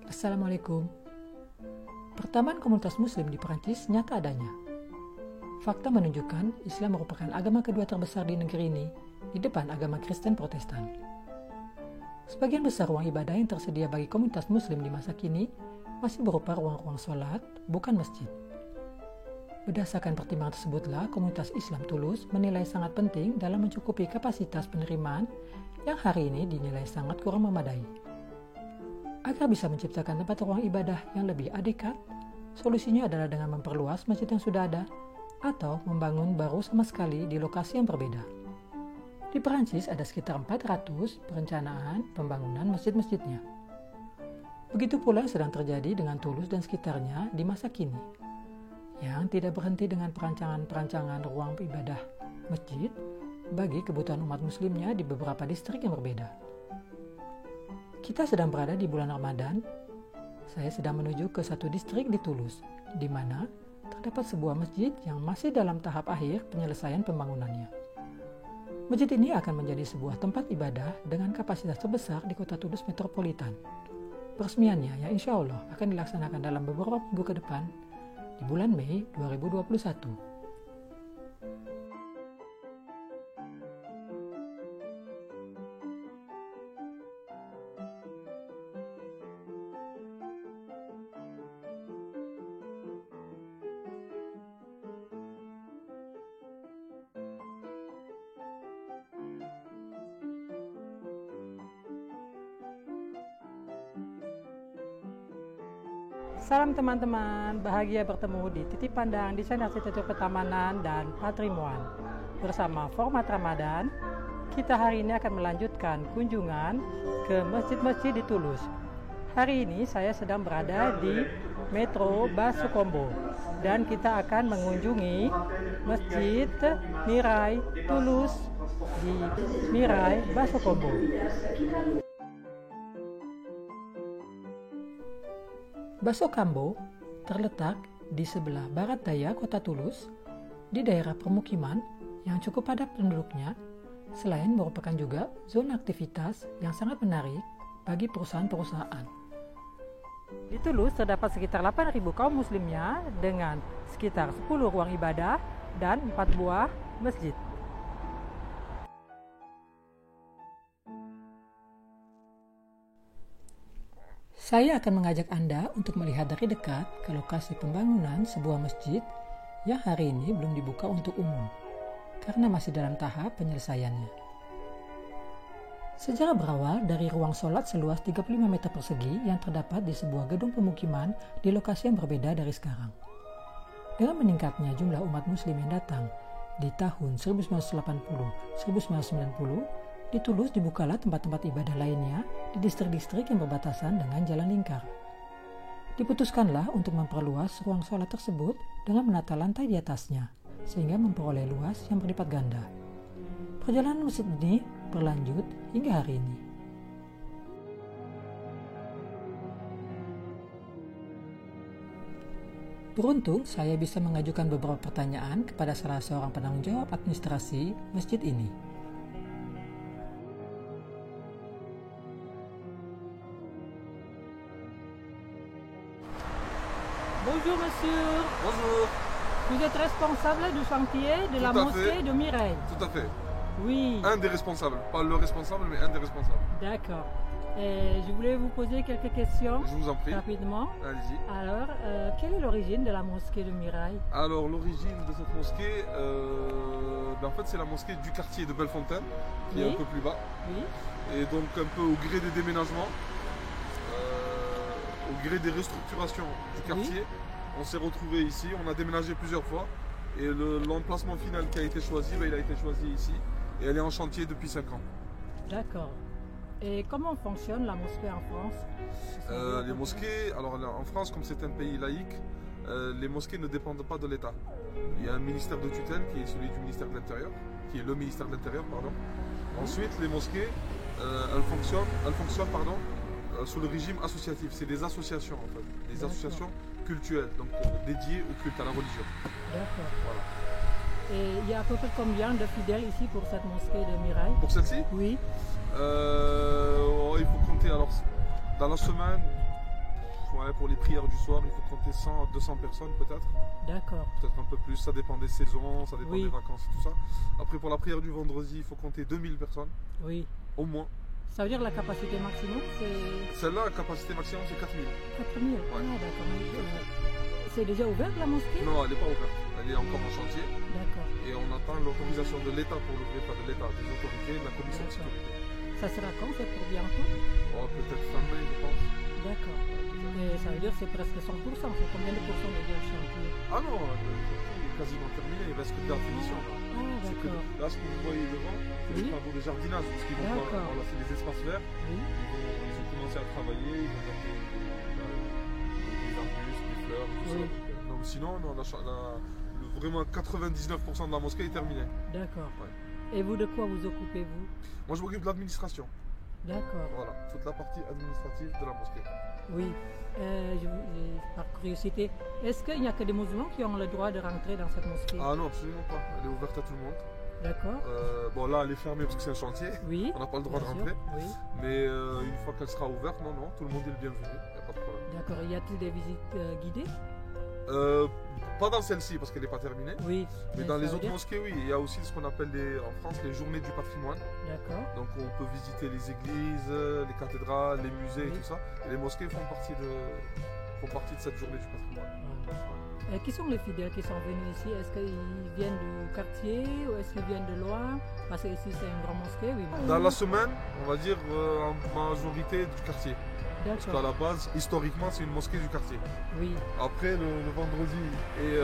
Assalamualaikum. Pertambahan komunitas muslim di Perancis nyata adanya. Fakta menunjukkan Islam merupakan agama kedua terbesar di negeri ini, di depan agama Kristen Protestan. Sebagian besar ruang ibadah yang tersedia bagi komunitas muslim di masa kini masih berupa ruang-ruang sholat, bukan masjid. Berdasarkan pertimbangan tersebutlah, komunitas Islam Toulouse menilai sangat penting dalam mencukupi kapasitas penerimaan yang hari ini dinilai sangat kurang memadai. Agar bisa menciptakan tempat ruang ibadah yang lebih adekat, solusinya adalah dengan memperluas masjid yang sudah ada atau membangun baru sama sekali di lokasi yang berbeda. Di Perancis ada sekitar 400 perencanaan pembangunan masjid-masjidnya. Begitu pula yang sedang terjadi dengan Toulouse dan sekitarnya di masa kini, yang tidak berhenti dengan perancangan-perancangan ruang ibadah masjid bagi kebutuhan umat muslimnya di beberapa distrik yang berbeda. Kita sedang berada di bulan Ramadan. Saya sedang menuju ke satu distrik di Toulouse, di mana terdapat sebuah masjid yang masih dalam tahap akhir penyelesaian pembangunannya. Masjid ini akan menjadi sebuah tempat ibadah dengan kapasitas terbesar di kota Toulouse metropolitan. Peresmiannya yang insya Allah akan dilaksanakan dalam beberapa minggu ke depan di bulan Mei 2021. Salam teman-teman, bahagia bertemu di Titik Pandang Desain Arsitektur Pertamanan dan Patrimoine. Bersama Format Ramadan, kita hari ini akan melanjutkan kunjungan ke masjid-masjid di Toulouse. Hari ini saya sedang berada di Metro Basse-Combo dan kita akan mengunjungi Masjid Mirail Toulouse di Mirail Basse-Combo. Basse-Combo terletak di sebelah barat daya kota Toulouse, di daerah permukiman yang cukup padat penduduknya, selain merupakan juga zona aktivitas yang sangat menarik bagi perusahaan-perusahaan. Di Toulouse terdapat sekitar 8.000 kaum muslimnya dengan sekitar 10 ruang ibadah dan 4 buah masjid. Saya akan mengajak Anda untuk melihat dari dekat ke lokasi pembangunan sebuah masjid yang hari ini belum dibuka untuk umum, karena masih dalam tahap penyelesaiannya. Sejarah berawal dari ruang sholat seluas 35 meter persegi yang terdapat di sebuah gedung pemukiman di lokasi yang berbeda dari sekarang. Dengan meningkatnya jumlah umat muslim yang datang di tahun 1980-1990, di Toulouse dibukalah tempat-tempat ibadah lainnya di distrik-distrik yang berbatasan dengan jalan lingkar. Diputuskanlah untuk memperluas ruang sholat tersebut dengan menata lantai di atasnya, sehingga memperoleh luas yang berlipat ganda. Perjalanan masjid ini berlanjut hingga hari ini. Beruntung saya bisa mengajukan beberapa pertanyaan kepada salah seorang penanggung jawab administrasi masjid ini. Bonjour monsieur. Bonjour. Vous êtes responsable du chantier de la mosquée de Mirail. Tout à fait. Oui. Un des responsables, pas le responsable, mais un des responsables. D'accord. Je voulais vous poser quelques questions. Je vous en prie. Rapidement. Allez-y. Alors, quelle est l'origine de la mosquée de Mirail? Alors, l'origine de cette mosquée, en fait, c'est la mosquée du quartier de Bellefontaine, qui est un peu plus bas. Oui. Et donc, un peu au gré des déménagements, au gré des restructurations du quartier, on s'est retrouvé ici. On a déménagé plusieurs fois. Et l'emplacement final qui a été choisi, il a été choisi ici. Et elle est en chantier depuis 5 ans. D'accord. Et comment fonctionne la mosquée en France? Les mosquées, alors en France, comme c'est un pays laïque, les mosquées ne dépendent pas de l'État. Il y a un ministère de tutelle qui est celui du ministère de l'Intérieur, qui est le ministère de l'Intérieur, pardon. Ensuite, les mosquées, elles fonctionnent sous le régime associatif. C'est des associations en fait, des associations cultuelles, donc dédiées au culte, à la religion. D'accord. Voilà. Et il y a à peu près combien de fidèles ici pour cette mosquée de Mirail? Pour celle-ci? Oui. Il faut compter alors dans la semaine ouais, pour les prières du soir, il faut compter 100 à 200 personnes peut-être. D'accord. Peut-être un peu plus, ça dépend des saisons, ça dépend Oui. des vacances et tout ça. Après, pour la prière du vendredi, il faut compter 2000 personnes, Oui. au moins. Ça veut dire la capacité maximum, c'est Celle-là, la capacité maximum, c'est 4000. 4000. Ouais. Ah, d'accord. C'est déjà ouvert la mosquée? Non, elle n'est pas ouverte. Elle est encore en chantier. D'accord. Et on attend l'autorisation de l'État pour l'ouvrir, pas de l'État, des autorités, de la commission de D'accord. sécurité. Ça sera quand? C'est pour bientôt? Oh, peut-être fin mai, je pense. D'accord. Et ça veut dire que c'est presque 100%. C'est combien de pourcents déjà le chantier? Ah non, le chantier est quasiment terminé, il reste que de la finition. Là. Ah, C'est que, d'accord. là, ce que vous voyez devant, c'est Oui. des travaux de jardinage, parce qu'ils vont D'accord. voilà, c'est des espaces verts. Oui. Ils ont commencé à travailler, ils vont mettre des arbustes, des fleurs, tout Oui. ça. Donc, sinon, non, vraiment 99% de la mosquée est terminée. D'accord. Ouais. Et vous, de quoi vous occupez-vous? Moi, je m'occupe de l'administration. D'accord. Voilà, toute la partie administrative de la mosquée. Oui. Par curiosité, est-ce qu'il n'y a que des musulmans qui ont le droit de rentrer dans cette mosquée? Ah non, absolument pas. Elle est ouverte à tout le monde. D'accord. Bon, là, elle est fermée parce que c'est un chantier. Oui. On n'a pas le droit de bien sûr. rentrer. Oui. Mais une fois qu'elle sera ouverte, non, tout le monde est le bienvenu. Il n'y a pas de problème. D'accord. Y a-t-il des visites guidées? Pas dans celle-ci parce qu'elle n'est pas terminée. Oui. Mais ça dans les veut autres dire- mosquées, oui. Il y a aussi ce qu'on appelle en France les journées du patrimoine. D'accord. Donc on peut visiter les églises, les cathédrales, les musées Oui. et tout ça. Et les mosquées font partie de cette journée du patrimoine. Voilà. Qui sont les fidèles qui sont venus ici? Est-ce qu'ils viennent du quartier ou est-ce qu'ils viennent de loin? Parce que ici c'est une grande mosquée, oui. Dans la semaine, on va dire en majorité du quartier. Parce qu'à D'accord. la base, historiquement, c'est une mosquée du quartier. Oui. Après, le vendredi et,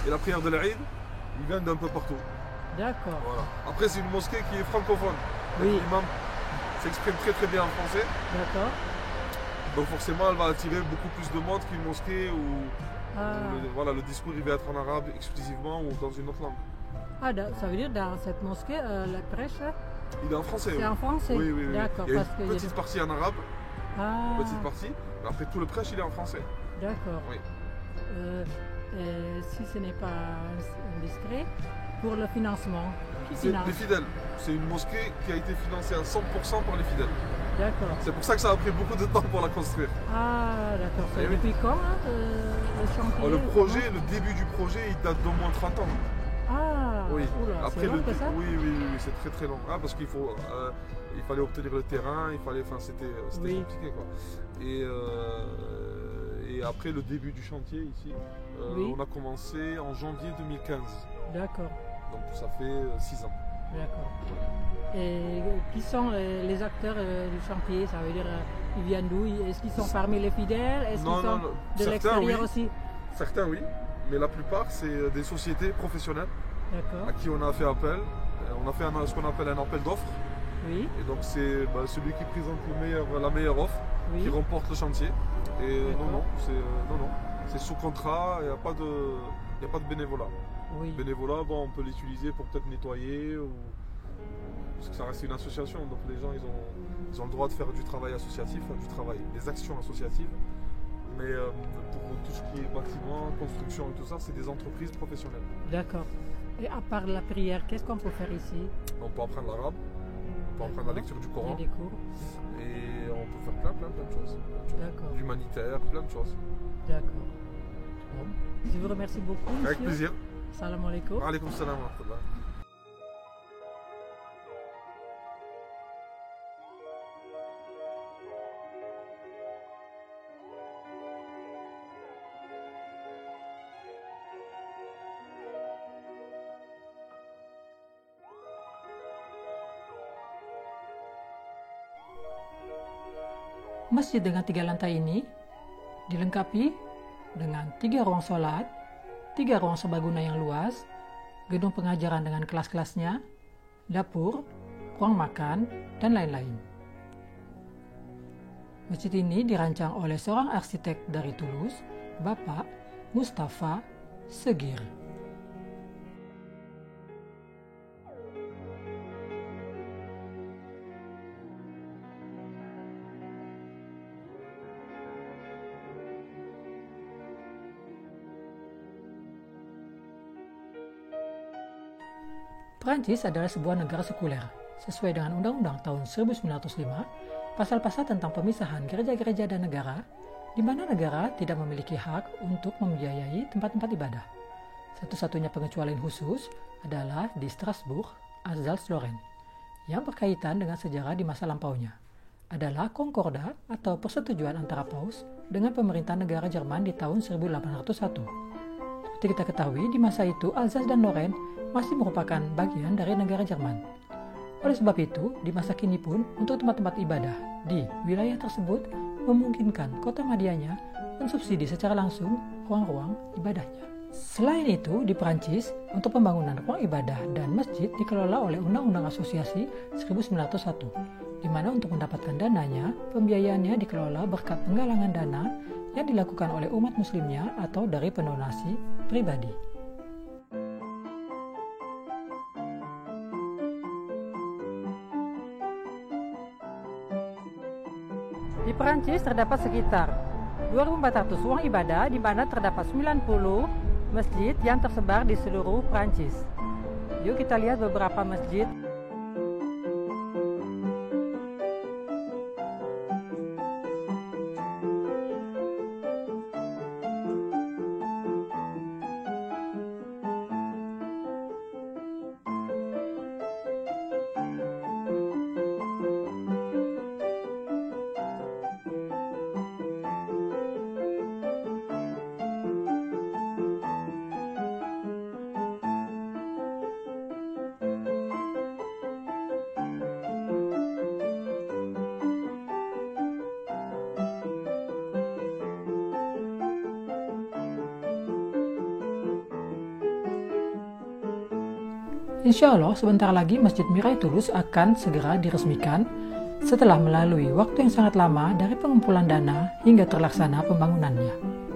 la prière de l'Aïd, ils viennent d'un peu partout. D'accord. Voilà. Après, c'est une mosquée qui est francophone. Oui. L'imam s'exprime très très bien en français. D'accord. Donc forcément, elle va attirer beaucoup plus de monde qu'une mosquée où, Ah. voilà, le discours il va être en arabe exclusivement ou dans une autre langue. Ah, ça veut dire dans cette mosquée, la prêche, Il est en français. c'est oui. en français? Oui, oui, oui. D'accord. Il y a Parce que une petite partie en arabe, Ah, petite partie. Mais après, tout le prêche, il est en français. d'accord. Oui. Si ce n'est pas indiscret, pour le financement, qui C'est finance? les fidèles. C'est une mosquée qui a été financée à 100% par les fidèles. D'accord. C'est pour ça que ça a pris beaucoup de temps pour la construire. Ah, d'accord. C'est Eh oui. depuis quand le chantier? Le projet, comment? le début du projet, il date d'au moins 30 ans. Ah, Oui. oula, Après c'est long que ça? oui, c'est très très long. Ah, parce qu'il fallait obtenir le terrain, c'était Oui. compliqué quoi. Et après le début du chantier ici, Oui. on a commencé en janvier 2015. D'accord, Donc ça fait 6 ans. d'accord. Et qui sont les acteurs du chantier? Ça veut dire, ils viennent d'où? Est-ce qu'ils sont parmi les fidèles? Est-ce qu'ils sont de Certains, l'extérieur oui. aussi? Certains oui, mais la plupart c'est des sociétés professionnelles D'accord, à qui on a fait appel. On a fait ce qu'on appelle un appel d'offres. oui, Et donc c'est celui qui présente la meilleure offre qui oui. remporte le chantier. Et D'accord. c'est sous contrat, il n'y a pas de bénévolat. Oui, Bénévolat, bon, on peut l'utiliser pour peut-être nettoyer, parce que ça reste une association, donc les gens ils ont le droit de faire du travail associatif, des actions associatives. Mais pour tout ce qui est bâtiment, construction et tout ça, c'est des entreprises professionnelles. d'accord. Et à part la prière, qu'est-ce qu'on peut faire ici? On peut apprendre l'arabe, on peut apprendre la lecture du Il y Coran, a des cours. et on peut faire plein de choses. D'accord, L'humanitaire, plein de choses. d'accord. Bon. Je vous remercie beaucoup, monsieur. Avec plaisir. Salam alaikum. Alaykoum salam wa rahmatullah. Masjid dengan 3 lantai ini dilengkapi dengan 3 ruang sholat, 3 ruang serbaguna yang luas, gedung pengajaran dengan kelas-kelasnya, dapur, ruang makan, dan lain-lain. Masjid ini dirancang oleh seorang arsitek dari Toulouse, Bapak Mustafa Segir. Prancis adalah sebuah negara sekuler. Sesuai dengan Undang-Undang tahun 1905, pasal-pasal tentang pemisahan gereja-gereja dan negara, di mana negara tidak memiliki hak untuk membiayai tempat-tempat ibadah. Satu-satunya pengecualian khusus adalah di Strasbourg, Alsace-Lorraine, yang berkaitan dengan sejarah di masa lampaunya. Adalah Concordat atau persetujuan antara Paus dengan pemerintah negara Jerman di tahun 1801. Seperti kita ketahui, di masa itu Alsace dan Lorraine masih merupakan bagian dari negara Jerman. Oleh sebab itu, di masa kini pun untuk tempat-tempat ibadah di wilayah tersebut memungkinkan kota Madianya mensubsidi secara langsung ruang-ruang ibadahnya. Selain itu, di Perancis, untuk pembangunan ruang ibadah dan masjid dikelola oleh Undang-Undang Asosiasi 1901, di mana untuk mendapatkan dananya, pembiayaannya dikelola berkat penggalangan dana yang dilakukan oleh umat muslimnya atau dari pendonasi pribadi. Di Perancis terdapat sekitar 2.400 ruang ibadah, di mana terdapat 90 masjid yang tersebar di seluruh Perancis. Yuk kita lihat beberapa masjid. Insya Allah sebentar lagi Masjid Miraih Toulouse akan segera diresmikan setelah melalui waktu yang sangat lama dari pengumpulan dana hingga terlaksana pembangunannya.